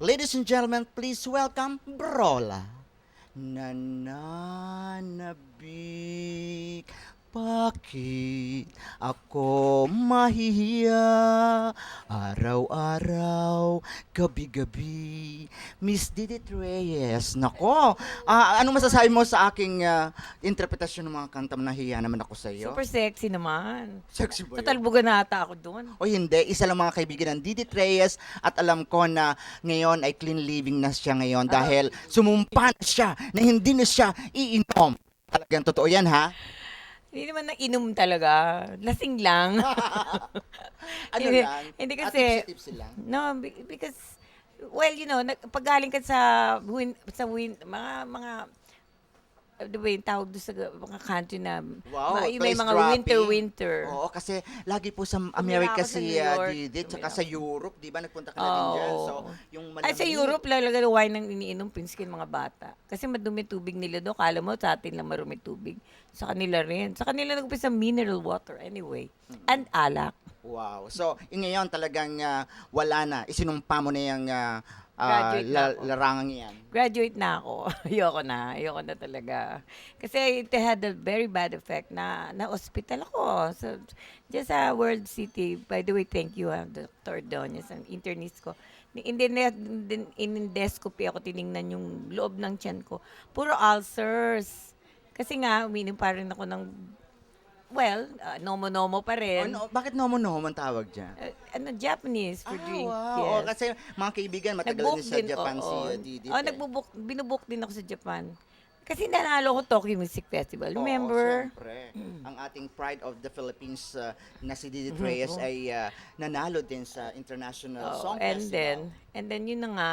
Ladies and gentlemen, please welcome Brola. Nananabik, bakit ako mahihiya? Araw-araw, gabi-gabi, Miss Didit Reyes. Nako, ano masasabi mo sa aking interpretasyon ng mga kanta mo? Nahiya naman ako sa iyo. Super sexy naman. Sexy ba Sa yun? talbugan na ata ako doon. O hindi, isa lang mga kaibigan ng Didit Reyes at alam ko na ngayon ay clean living na siya ngayon dahil sumumpa na siya na hindi na siya iinom. Talagang totoo yan, ha? Hindi naman nainom talaga. Lasing lang. Ano Hindi, lang? hindi kasi, Tipsy lang. no, because, well, pag galing ka mga, di ba yung tawag doon sa mga country na, Wow, yung may place mga dropping. winter. Oo, kasi lagi po sa Tumira America ako sa si New York. Didit, tsaka Tumira sa ako. Europe, di ba? Nagpunta ka na din dyan. So, Oo. yung Ay, sa malamig. Europe, lalaga wine ang iniinom, pinskin mga bata. Kasi madumi tubig nila doon. Kala mo, sa atin lang marumi tubig. Sa kanila rin. Sa kanila nag-upisa mineral water anyway. And alak. Wow. So, ngayon talagang wala na. Isinumpa mo na yung Graduate na ako. larangang yan. Graduate na ako. Ayoko na talaga. Kasi it had a very bad effect na-hospital ako. So, dyan sa World City, by the way, thank you, Dr. Doñas, ang internist ko. In-endoscopy ako, tiningnan yung loob ng tiyan ko. Puro ulcers. Kasi nga, uminom pa rin ako ng, nomo-nomo pa rin. Bakit nomo-nomo ang tawag dyan? Japanese for drink. Wow. Yes. Oh, kasi mga kaibigan, matagal Nag-book din sa Japan si oo. Didit. Oh, binubook din ako sa Japan. Kasi nanalo ko Tokyo Music Festival. Remember? Siyempre. Ang ating Pride of the Philippines na si Didit Reyes ay nanalo din sa International Oo, Song Festival. and then yun na nga,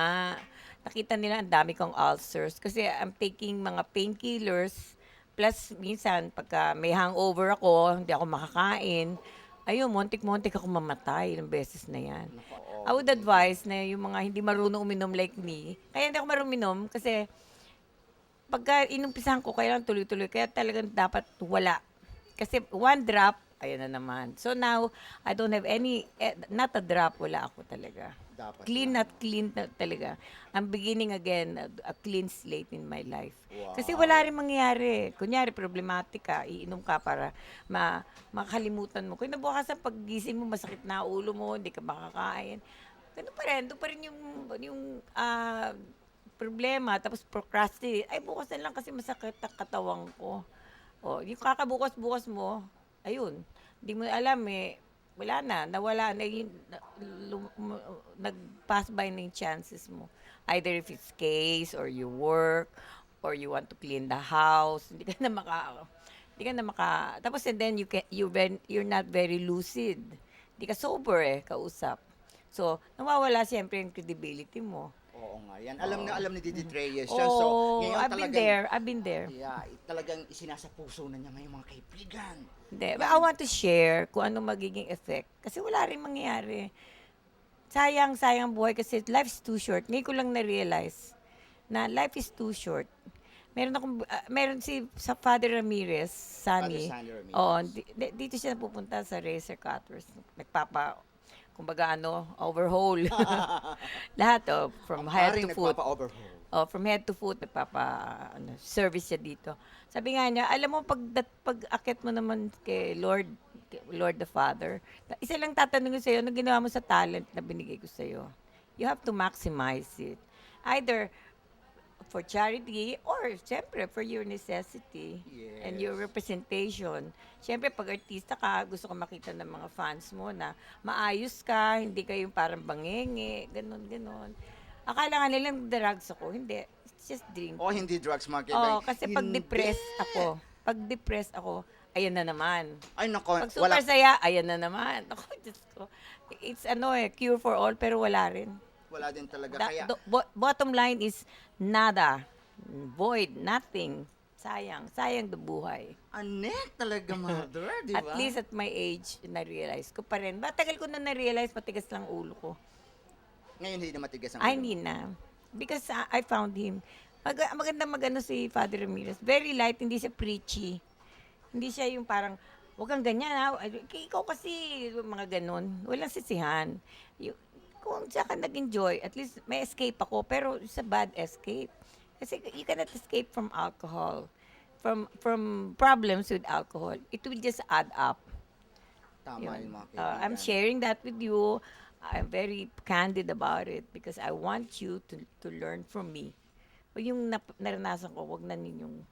nakita nila ang dami kong ulcers. Kasi I'm taking mga painkillers. Plus, minsan, pagka may hangover ako, hindi ako makakain, ayun, montik-montik ako mamatay. Ilang beses na yan. I would advise na yung mga hindi marunong uminom like me, kaya hindi ako marunong uminom kasi pagka inumpisahan ko, kailangan tuloy-tuloy. Kaya talagang dapat wala. Kasi one drop, ayan na naman. So now, I don't have not a drop, wala ako talaga. Dapat Clean, lang. not clean na talaga. I'm beginning again, a clean slate in my life. Wow. Kasi wala rin mangyayari. Kunyari, problematic ka, iinom ka para makalimutan mo. Kung nabukasan, paggising mo, masakit na ulo mo, hindi ka makakain. Ganun pa rin. Doon pa rin yung problema, tapos procrastinate. Ay, bukas na lang kasi masakit ang katawan ko. O, yung kakabukas-bukas mo, ayun, hindi mo alam wala na, nawala na nag-pass by na yung chances mo. Either if it's case, or you work, or you want to clean the house, tapos and then you're not very lucid. Hindi ka sober kausap. So, nawawala siyempre yung credibility mo. Oo nga yan. Alam ni Didit Reyes yan. So, Oh, ngayon I've been there. Yeah, talagang isinasa puso na niya ngayon mga kaibigan. Hindi. But I want to share kung ano magiging effect. Kasi wala rin mangyayari. Sayang buhay kasi life is too short. Ngayon ko lang na-realize na life is too short. Meron sa Father Ramirez, Sunny. Father Sunny Ramirez. Oo, dito siya pupunta sa Razor Cutters. Kumbaga overhaul. Lahat, from head Paring to foot. nagpapa-overhaul. From head to foot, service siya dito. Sabi nga niya, alam mo, pag akit mo naman kay Lord the Father, isa lang tatanungin sa'yo, ano ginawa mo sa talent na binigay ko sa'yo? You have to maximize it. Either for charity or, siyempre, for your necessity and your Yes. representation. Siyempre, pag artista ka, gusto ko makita ng mga fans mo na maayos ka, hindi kayong parang bangenge, ganon. Akala nga nilang drugs ako. Hindi. It's just drink. O hindi drugs mga kaibigan. Oo, kasi pag depressed ako, ayan na naman. Ay nako, Pag super saya, ayan na naman. Ako, Diyos ko. It's cure for all, pero wala rin. wala din talaga. Kaya, Bottom line is nada. Void, nothing. Sayang the buhay. anek talaga mother, di ba? At least at my age, na-realize ko pa rin. Tagal ko na na-realize, matigas lang ulo ko. Ngayon hindi na matigas ang Ay, ulo. hindi na. Because I found him. Maganda magano si Father Ramirez. Very light, hindi siya preachy. Hindi siya yung parang, huwag kang ganyan ha. Ikaw kasi, mga ganon. Walang sisihan. kung saan ka nag-enjoy, at least may escape ako, pero it's a bad escape. Kasi you cannot escape from alcohol, from problems with alcohol. It will just add up. Tama Yun. yun, mga I'm kaibigan. sharing that with you. I'm very candid about it because I want you to learn from me. O yung naranasan ko, wag na ninyong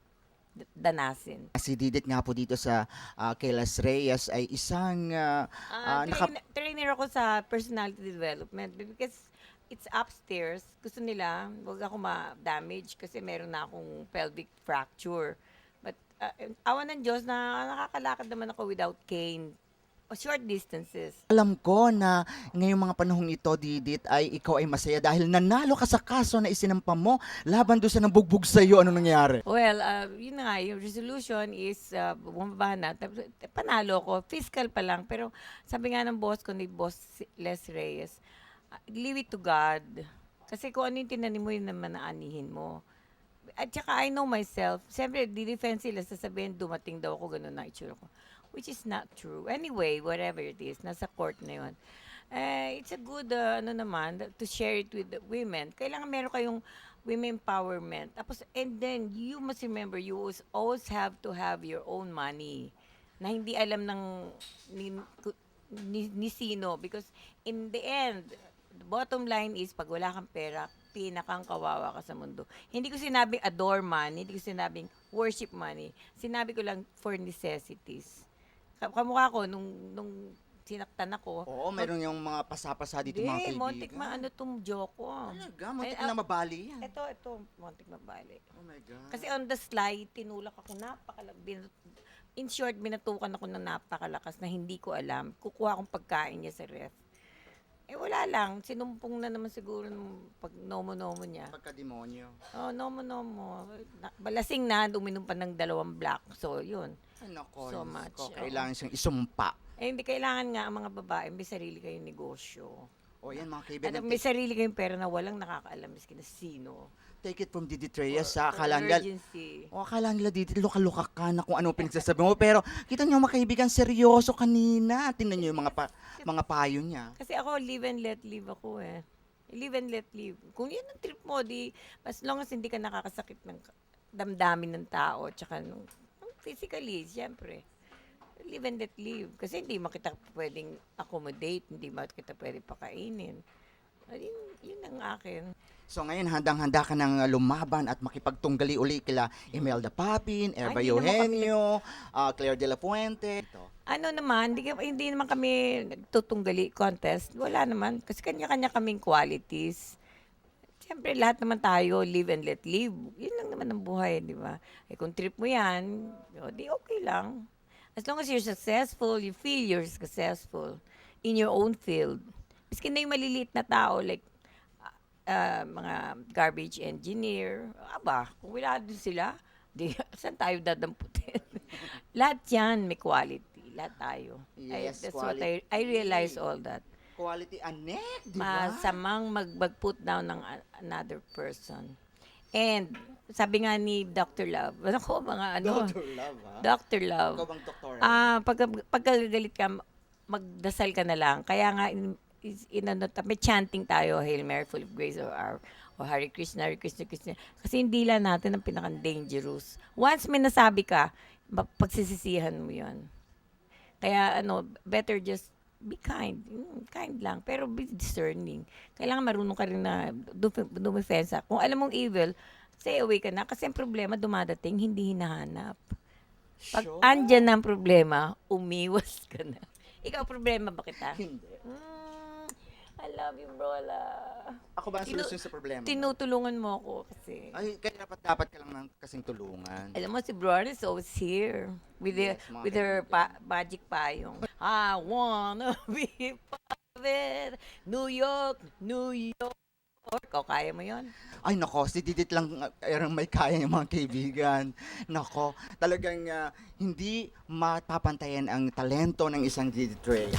danasin. Si Didit nga po dito sa kay Las Reyes ay isang Trainer ako sa personality development because it's upstairs. Gusto nila, wag ako ma-damage kasi meron na akong pelvic fracture. But awan ng Diyos na nakakalakad naman ako without cane. O short distances. alam ko na ngayong mga panahong ito, Didit, ay ikaw ay masaya dahil nanalo ka sa kaso na isinampa mo laban doon sa nambugbog sa iyo. Ano nangyari? Well, yun na nga, yung resolution is bumaba na. Panalo ko, fiscal pa lang. Pero sabi nga ng boss ko, ni Boss Les Reyes, leave it to God. Kasi kung ano yung tinanim mo, yun naman naanihin mo. At saka I know myself. Siyempre, di-defense sila, sasabihin, dumating daw ako, ganun na itsura ko. Which is not true. Anyway, whatever it is, nasa court na yun. It's a good, to share it with the women. Kailangan meron kayong women empowerment. Tapos, and then, you must remember, you always have to have your own money na hindi alam ng ni sino. Because in the end, the bottom line is, pag wala kang pera, pinakang kawawa ka sa mundo. Hindi ko sinabing adore money, hindi ko sinabing worship money. Sinabi ko lang for necessities. Kamukha ko, nung sinaktan ako, Oo, meron yung mga pasapasa dito, mga kaibigan. montik ano tong joke ko. Talaga, muntik Ay, na mabali yan. Ito, montik mabali. Oh my God. Kasi on the slide, tinulak ako, in short, binatukan ako ng napakalakas na hindi ko alam. Kukuha akong pagkain niya sa ref. Wala lang. Sinumpong na naman siguro nung pag nomo-nomo niya. Pagka-demonyo. Oh, nomo-nomo. Balasing na, uminom pa ng 2 black. So, yun. Ay, nako, So Diyos much, ko, oo. kailangan siyang isumpa. Hindi kailangan nga ang mga babae, may sarili kayong negosyo. O yan, mga At kaibigan, may sarili kayong pera na walang nakakaalam miskin na sino. take it from Didit Reyes, For akala nila, urgency. akala nila Didit, luka-luka ka na kung ano pinagsasabi mo. Pero, kita niyo, mga kaibigan, seryoso kanina. Tingnan niyo yung mga payo niya. Kasi ako, live and let live ako eh. Live and let live. Kung yun ang trip mo, as long as hindi ka nakakasakit ng damdamin ng tao, tsaka physically, siyempre. Live and let live. Kasi hindi mo kita pwedeng accommodate, hindi mo kita pwedeng pakainin. Yun ang akin. So ngayon, handang-handa ka ng lumaban at makipagtunggali uli kila Imelda Papin, Eva Ay, hindi naman kami Eugenio, Claire de la Puente. Ito. Ano naman, hindi naman kami nagtutunggali contest. Wala naman. Kasi kanya-kanya kaming qualities. Siyempre, lahat naman tayo, live and let live. Yun lang naman ang buhay, di ba? Kung trip mo yan, di okay lang. As long as you're successful, you feel you're successful in your own field. Miskin na yung maliliit na tao, like mga garbage engineer, kung wala din sila, saan tayo dadamputin? Lahat yan may quality. Lahat tayo. Yes, That's what quality. I realize all that. Quality anek, di ba? Masamang mag-put down ng another person. And, sabi nga ni Dr. Love, ako mga Dr. Love, ha? Dr. Love, Ikaw bang doktora? pagkagalit ka, magdasal ka na lang. Kaya nga, may chanting tayo, Hail Mary, full of grace, o Hare Krishna, Hare Krishna, Krishna. Kasi yung dila natin ang pinaka-dangerous. Once may nasabi ka, pagsisisihan mo yun. Kaya, better just be kind. Kind lang. Pero be discerning. Kailangan marunong ka rin na dumefensa. Kung alam mong evil, stay away ka na. Kasi ang problema dumadating, hindi hinahanap. Pag Sure. andyan na ang problema, umiwas ka na. Ikaw, problema ba kita? Hindi. I love you, Brola. Ako ba ang solusyon sa problema? Tinutulungan mo ako kasi. Ay, kaya dapat ka lang ng kasing tulungan. Alam mo, si Brola is always here with, Yes, mga with her kaibigan. magic payong. I wanna be part of it. New York, New York. O, kaya mo yon? Ay, nako, si Didit lang ang may kaya yung mga kaibigan. Nako, talagang hindi mapapantayan ang talento ng isang Didit Ray.